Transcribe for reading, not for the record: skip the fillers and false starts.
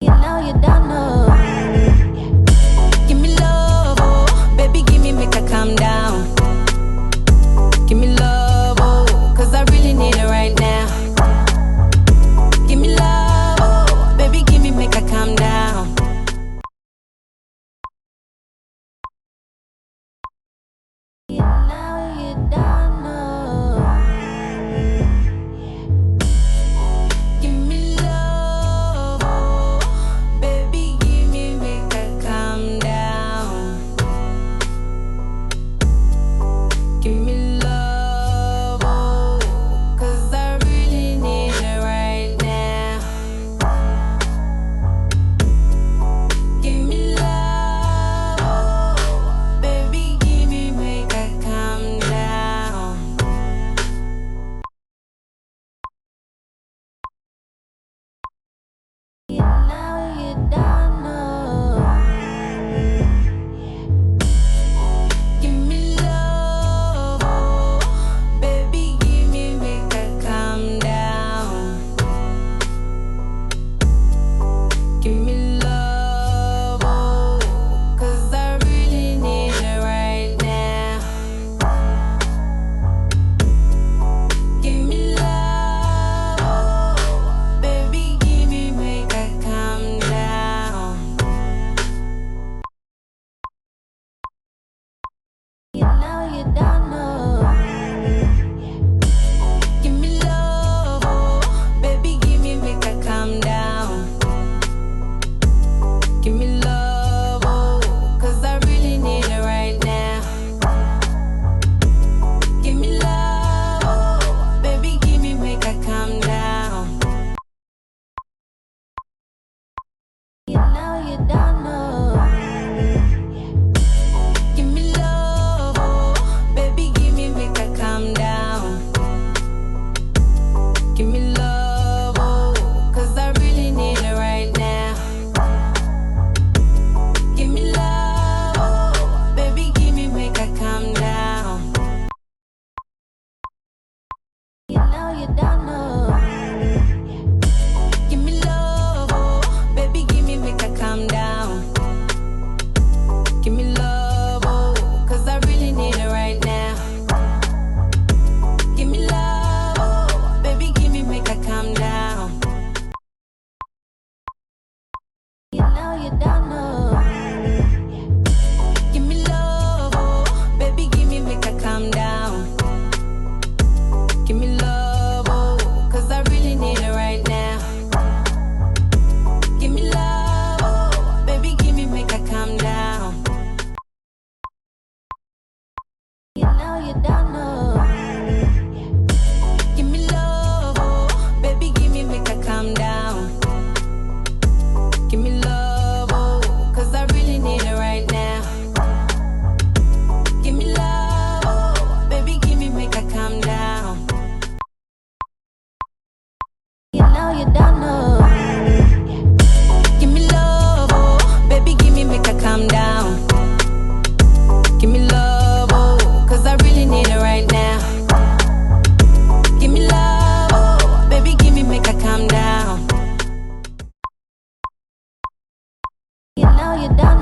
You know you don't know. Give me love, oh, baby, give me make her calm down. Give me love, oh, cause I really need it right now. Give me love, oh, baby, give me make her calm down. You know you don't know. Give me love, oh, baby, give me make her calm down. Give me love, oh, cause I really need it right now. Give me love, oh, baby, give me make her calm down. You know you don't know. Give me love, oh, baby, give me make her calm down. Give me love, oh, cause I really need it right now. Give me love, oh, baby, give me make her calm down. You know you don't know. Give me love, oh, baby, give me make her calm down. Give me love, oh, cause I really need it right now. Give me love, oh, baby, give me make her calm down. You know you don't know. Give me love, oh, baby, give me make her calm down. Give me love, oh, cause I really need it right now. Give me love, oh, baby, give me make her calm down. You know you don't know. Give me love, oh, baby, give me make her calm down. Give me love, oh, cause I really need it right now. Give me love, oh, baby, give me make her calm down. You know you don't know. Give me love, oh, baby, give me make her calm down. Give me love, oh, cause I really need it right now. Give me love, oh, baby, give me make her calm down. You know you don't know. Give me love, oh, baby, give me make her calm down. Give me love, oh, cause I really need it right now. Give me love, oh, baby, give me make her calm down. You know you don't know. Give me love, oh, baby, give me make her calm down. Give me love, oh, cause I really need it right now. Give me love, oh, baby, give me make her calm down. You know you don't